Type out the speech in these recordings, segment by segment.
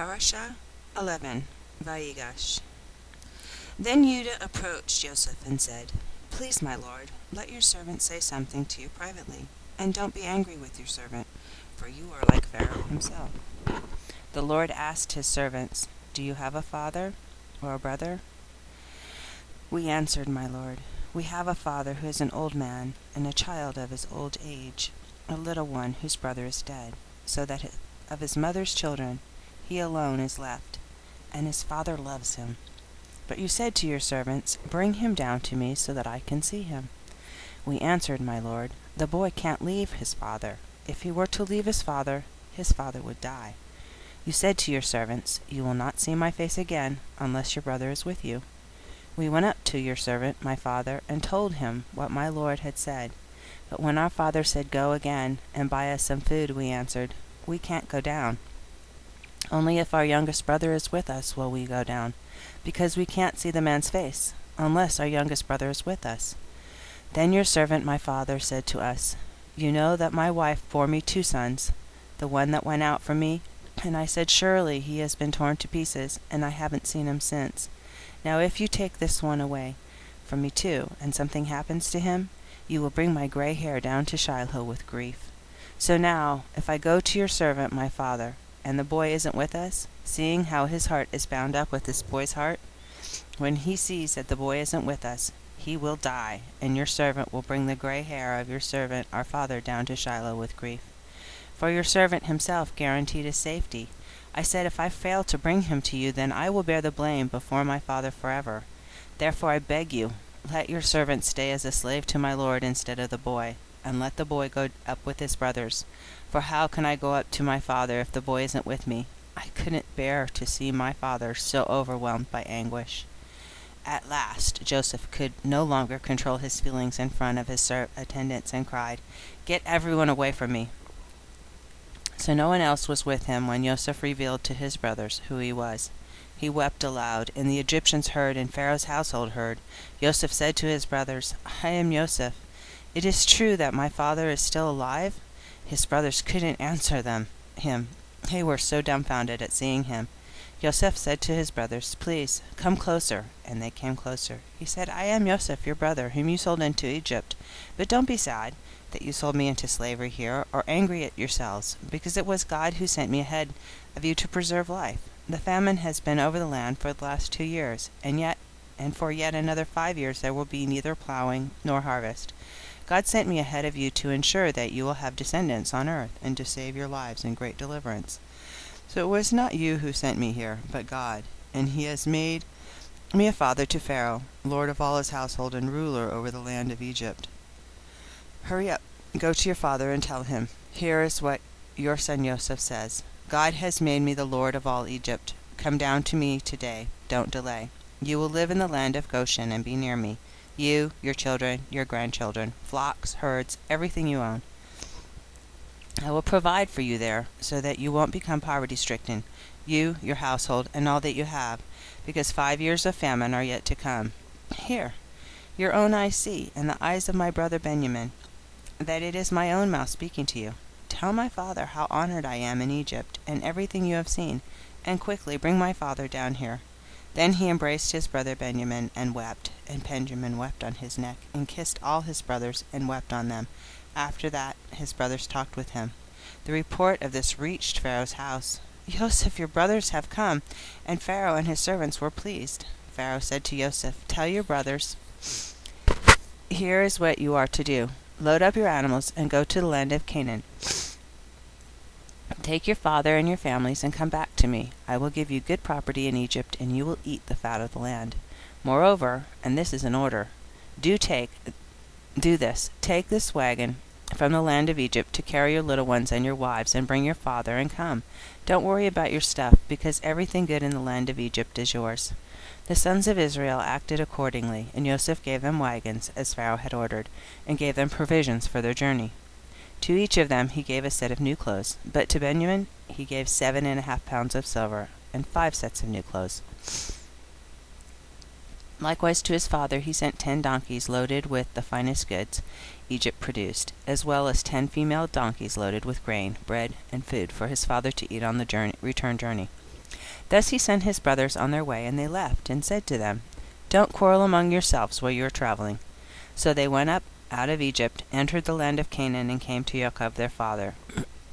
Parasha 11. Vayigash. Then Judah approached Joseph and said, "Please, my lord, let your servant say something to you privately, and don't be angry with your servant, for you are like Pharaoh himself." The Lord asked his servants, "Do you have a father or a brother?" We answered, "My lord, we have a father who is an old man, and a child of his old age, a little one whose brother is dead, so that of his mother's children he alone is left, and his father loves him. But you said to your servants, 'Bring him down to me so that I can see him.' We answered, 'My lord, the boy can't leave his father. If he were to leave his father would die. You said to your servants, 'You will not see my face again unless your brother is with you.' We went up to your servant, my father, and told him what my lord had said. But when our father said, 'Go again and buy us some food,' we answered, 'We can't go down. Only if our youngest brother is with us will we go down, because we can't see the man's face, unless our youngest brother is with us.' Then your servant my father said to us, 'You know that my wife bore me 2 sons, the one that went out from me, and I said, surely he has been torn to pieces, and I haven't seen him since. Now if you take this one away from me too, and something happens to him, you will bring my gray hair down to Shiloh with grief. So now, if I go to your servant my father, and the boy isn't with us, seeing how his heart is bound up with this boy's heart, when he sees that the boy isn't with us, he will die, and your servant will bring the gray hair of your servant our father down to Shiloh with grief. For your servant himself guaranteed his safety. I said, if I fail to bring him to you, then I will bear the blame before my father forever. Therefore I beg you, let your servant stay as a slave to my lord instead of the boy, and let the boy go up with his brothers. For how can I go up to my father if the boy isn't with me? I couldn't bear to see my father so overwhelmed by anguish." At last Joseph could no longer control his feelings in front of his attendants and cried, "Get everyone away from me." So no one else was with him when Joseph revealed to his brothers who he was. He wept aloud, and the Egyptians heard, and Pharaoh's household heard. Joseph said to his brothers, "I am Joseph. It is true that my father is still alive?" His brothers couldn't answer him. They were so dumbfounded at seeing him. Joseph said to his brothers, "Please, come closer." And they came closer. He said, "I am Joseph, your brother, whom you sold into Egypt. But don't be sad that you sold me into slavery here, or angry at yourselves, because it was God who sent me ahead of you to preserve life. The famine has been over the land for the last 2 years, and for yet another 5 years there will be neither plowing nor harvest. God sent me ahead of you to ensure that you will have descendants on earth, and to save your lives in great deliverance. So it was not you who sent me here, but God, and he has made me a father to Pharaoh, lord of all his household and ruler over the land of Egypt. Hurry up, go to your father and tell him, 'Here is what your son Joseph says. God has made me the lord of all Egypt. Come down to me today. Don't delay. You will live in the land of Goshen and be near me, you, your children, your grandchildren, flocks, herds, everything you own. I will provide for you there, so that you won't become poverty-stricken, you, your household, and all that you have, because 5 years of famine are yet to come. Here, your own eyes see, and the eyes of my brother Benjamin, that it is my own mouth speaking to you. Tell my father how honored I am in Egypt, and everything you have seen, and quickly bring my father down here." Then he embraced his brother Benjamin and wept, and Benjamin wept on his neck, and kissed all his brothers, and wept on them. After that his brothers talked with him. The report of this reached Pharaoh's house. "Joseph, your brothers have come," and Pharaoh and his servants were pleased. Pharaoh said to Joseph, "Tell your brothers, here is what you are to do. Load up your animals and go to the land of Canaan. Take your father and your families and come back to me. I will give you good property in Egypt, and you will eat the fat of the land. Moreover, and this is an order, do this. Take this wagon from the land of Egypt to carry your little ones and your wives, and bring your father and come. Don't worry about your stuff, because everything good in the land of Egypt is yours." The sons of Israel acted accordingly, and Joseph gave them wagons, as Pharaoh had ordered, and gave them provisions for their journey. To each of them he gave a set of new clothes, but to Benjamin he gave 7.5 pounds of silver, and 5 sets of new clothes. Likewise to his father he sent 10 donkeys loaded with the finest goods Egypt produced, as well as 10 female donkeys loaded with grain, bread, and food for his father to eat on the return journey. Thus he sent his brothers on their way, and they left, and said to them, "Don't quarrel among yourselves while you are traveling." So they went up out of Egypt, entered the land of Canaan, and came to Yaakov their father.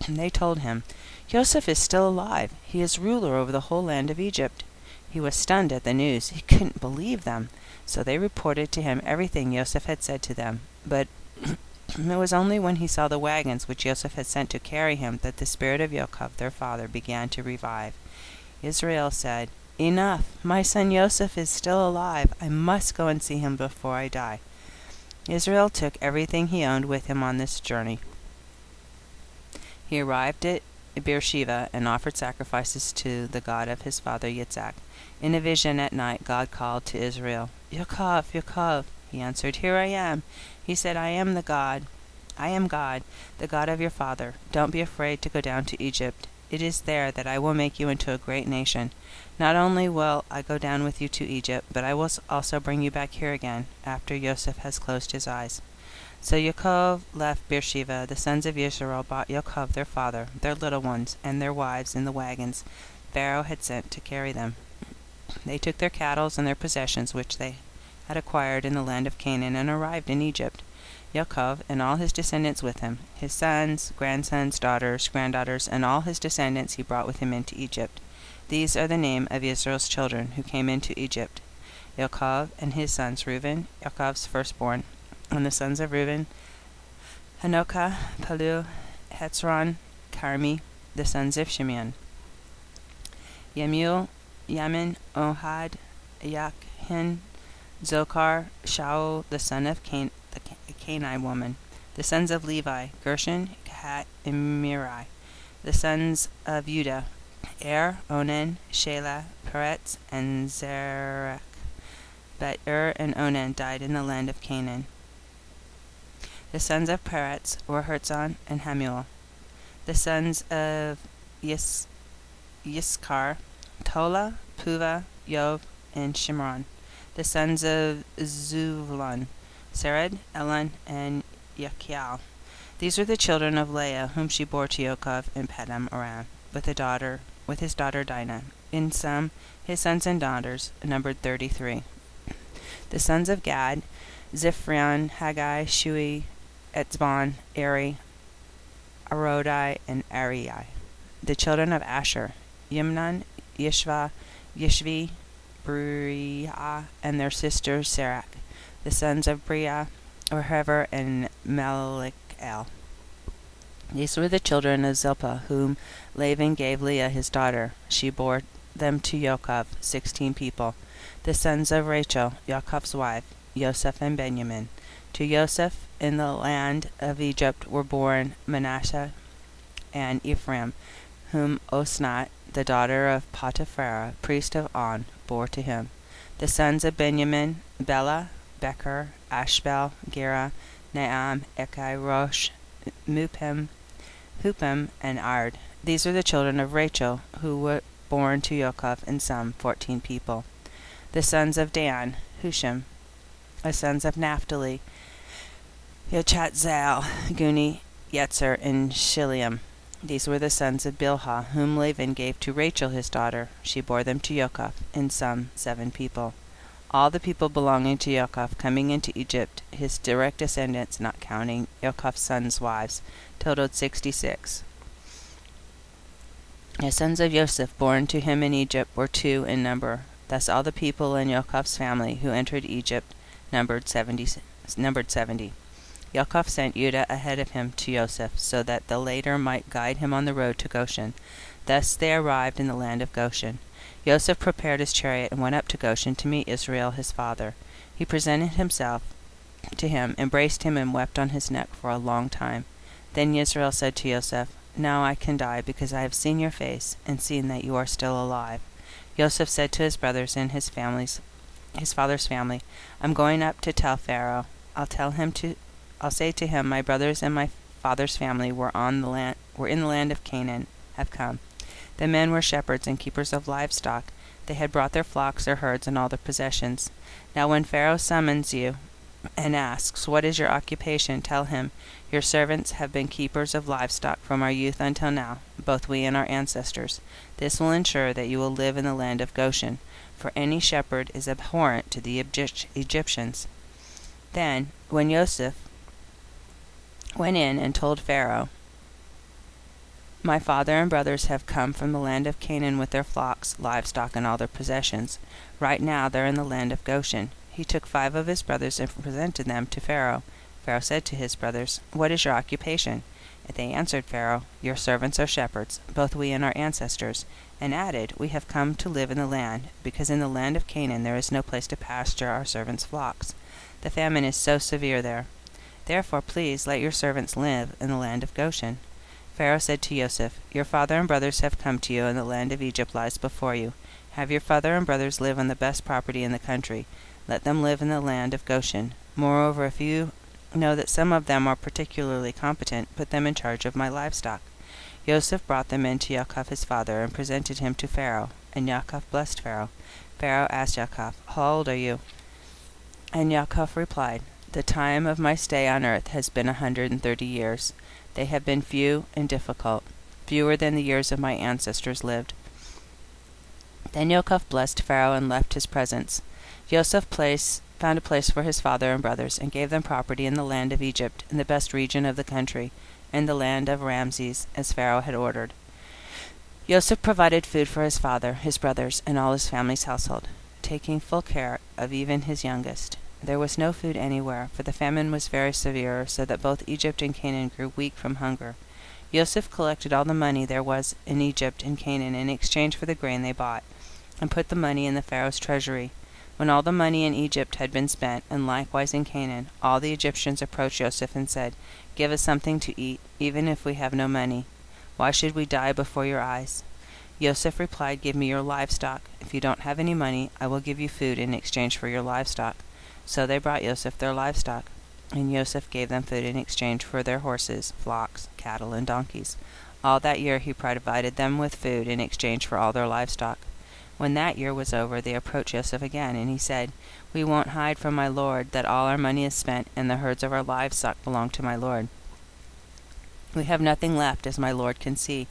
They told him, "Joseph is still alive. He is ruler over the whole land of Egypt." He was stunned at the news. He couldn't believe them. So they reported to him everything Joseph had said to them. But it was only when he saw the wagons which Joseph had sent to carry him that the spirit of Yaakov their father began to revive. Israel said, "Enough! My son Joseph is still alive. I must go and see him before I die." Israel took everything he owned with him on this journey. He arrived at Beersheba and offered sacrifices to the God of his father Yitzhak. In a vision at night, God called to Israel, "Yaakov, Yaakov." He answered, "Here I am." He said, I am God, the God of your father. Don't be afraid to go down to Egypt. It is there that I will make you into a great nation. Not only will I go down with you to Egypt, but I will also bring you back here again, after Joseph has closed his eyes." So Yaakov left Beersheba. The sons of Israel brought Yaakov their father, their little ones, and their wives in the wagons Pharaoh had sent to carry them. They took their cattle and their possessions which they had acquired in the land of Canaan, and arrived in Egypt. Yaakov and all his descendants with him, his sons, grandsons, daughters, granddaughters, and all his descendants he brought with him into Egypt. These are the name of Israel's children who came into Egypt: Yaakov and his sons Reuben, Yaakov's firstborn, and the sons of Reuben, Hanochah, Palu, Hetzron, Carmi, the sons of Shimeon, Yemuel, Yamin, Ohad, Yakhin, Zochar, Shaul, the son of the Canaanite woman, the sons of Levi, Gershon, Kehat, and Merari, the sons of Judah, Onan, Shelah, Peretz, and Zerach. But and Onan died in the land of Canaan. The sons of Peretz were Herzon and Hamuel. The sons of Yiscar, Tola, Puva, Yov, and Shimron. The sons of Zuvlon, Sered, Elon, and Yachiel. These were the children of Leah, whom she bore to Yaakov in Paddan Aram, with his daughter Dinah. In sum, his sons and daughters numbered 33. The sons of Gad, Ziphron, Haggai, Shui, Etzbon, Eri, Arodai, and Ariai. The children of Asher, Yimnan, Yishva, Yishvi, Bria, and their sister Serach. The sons of Bria were Hever and Malchiel. These were the children of Zilpah, whom Laban gave Leah his daughter. She bore them to Yaakov, 16 people. The sons of Rachel, Yaakov's wife, Joseph and Benjamin. To Joseph in the land of Egypt were born Manasseh and Ephraim, whom Osnat, the daughter of Potiphar, priest of On, bore to him. The sons of Benjamin, Bela, Becher, Ashbel, Gera, Naam, Ekai, Rosh, Mupim, Hupim, and Ard. These are the children of Rachel, who were born to Yaakov, in sum 14 people. The sons of Dan, Hushim. The sons of Naphtali, Yochatzael, Guni, Yetzer, and Shiliam. These were the sons of Bilhah, whom Laban gave to Rachel his daughter. She bore them to Yaakov, in sum 7 people. All the people belonging to Yaakov coming into Egypt, his direct descendants, not counting Yaakov's sons' wives, totaled 66. The sons of Joseph born to him in Egypt were 2 in number. Thus all the people in Yaakov's family who entered Egypt numbered 70. Yaakov sent Judah ahead of him to Joseph, so that the latter might guide him on the road to Goshen. Thus they arrived in the land of Goshen. Joseph prepared his chariot and went up to Goshen to meet Israel his father. He presented himself to him, embraced him, and wept on his neck for a long time. Then Israel said to Joseph, "Now I can die, because I have seen your face, and seen that you are still alive." Joseph said to his brothers and his father's family, "I'm going up to tell Pharaoh. I'll say to him, my brothers and my father's family were in the land of Canaan, have come. The men were shepherds and keepers of livestock. They had brought their flocks, their herds, and all their possessions. Now when Pharaoh summons you, and asks, "What is your occupation?" tell him, "Your servants have been keepers of livestock from our youth until now, both we and our ancestors. This will ensure that you will live in the land of Goshen, for any shepherd is abhorrent to the Egyptians." Then, when Joseph went in and told Pharaoh, "My father and brothers have come from the land of Canaan with their flocks, livestock, and all their possessions. Right now they're in the land of Goshen," he took 5 of his brothers and presented them to Pharaoh. Pharaoh said to his brothers, "What is your occupation?" And they answered Pharaoh, "Your servants are shepherds, both we and our ancestors," and added, "We have come to live in the land, because in the land of Canaan there is no place to pasture our servants' flocks. The famine is so severe there. Therefore please let your servants live in the land of Goshen." Pharaoh said to Joseph, "Your father and brothers have come to you, and the land of Egypt lies before you. Have your father and brothers live on the best property in the country. Let them live in the land of Goshen. Moreover, if you know that some of them are particularly competent, put them in charge of my livestock." Joseph brought them in to Yaakov his father, and presented him to Pharaoh, and Yaakov blessed Pharaoh. Pharaoh asked Yaakov, "How old are you?" And Yaakov replied, "The time of my stay on earth has been 130 years. They have been few and difficult, fewer than the years of my ancestors lived." Then Yaakov blessed Pharaoh and left his presence. Joseph found a place for his father and brothers, and gave them property in the land of Egypt, in the best region of the country, in the land of Ramses, as Pharaoh had ordered. Joseph provided food for his father, his brothers, and all his family's household, taking full care of even his youngest. There was no food anywhere, for the famine was very severe, so that both Egypt and Canaan grew weak from hunger. Joseph collected all the money there was in Egypt and Canaan in exchange for the grain they bought, and put the money in the Pharaoh's treasury. When all the money in Egypt had been spent, and likewise in Canaan, all the Egyptians approached Joseph and said, "Give us something to eat, even if we have no money. Why should we die before your eyes?" Joseph replied, "Give me your livestock. If you don't have any money, I will give you food in exchange for your livestock." So they brought Joseph their livestock, and Joseph gave them food in exchange for their horses, flocks, cattle, and donkeys. All that year he provided them with food in exchange for all their livestock. When that year was over, they approached Joseph again, and he said, "We won't hide from my lord that all our money is spent, and the herds of our livestock belong to my lord. We have nothing left, as my lord can see,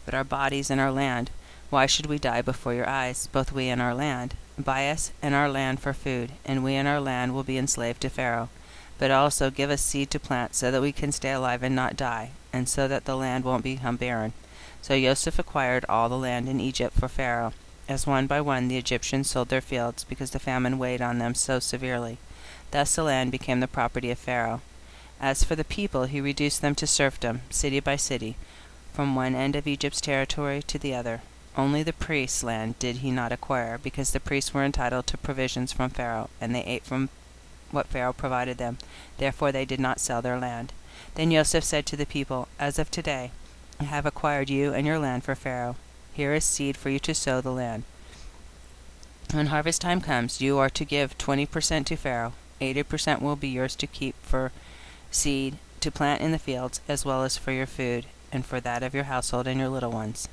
but our bodies and our land. Why should we die before your eyes, both we and our land? Buy us and our land for food, and we and our land will be enslaved to Pharaoh. But also give us seed to plant, so that we can stay alive and not die, and so that the land won't become barren." So Joseph acquired all the land in Egypt for Pharaoh, as one by one the Egyptians sold their fields, because the famine weighed on them so severely. Thus the land became the property of Pharaoh. As for the people, he reduced them to serfdom, city by city, from one end of Egypt's territory to the other. Only the priests' land did he not acquire, because the priests were entitled to provisions from Pharaoh, and they ate from what Pharaoh provided them. Therefore they did not sell their land. Then Joseph said to the people, "As of today, I have acquired you and your land for Pharaoh. Here is seed for you to sow the land. When harvest time comes, you are to give 20% to Pharaoh. 80% will be yours to keep for seed to plant in the fields, as well as for your food, and for that of your household and your little ones."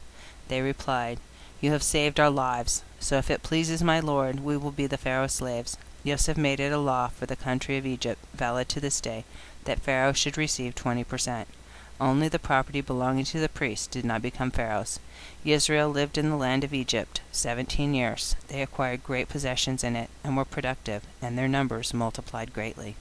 They replied, "You have saved our lives, so if it pleases my lord, we will be the Pharaoh's slaves." Joseph made it a law for the country of Egypt, valid to this day, that Pharaoh should receive 20%. Only the property belonging to the priests did not become Pharaoh's. Israel lived in the land of Egypt 17 years. They acquired great possessions in it, and were productive, and their numbers multiplied greatly.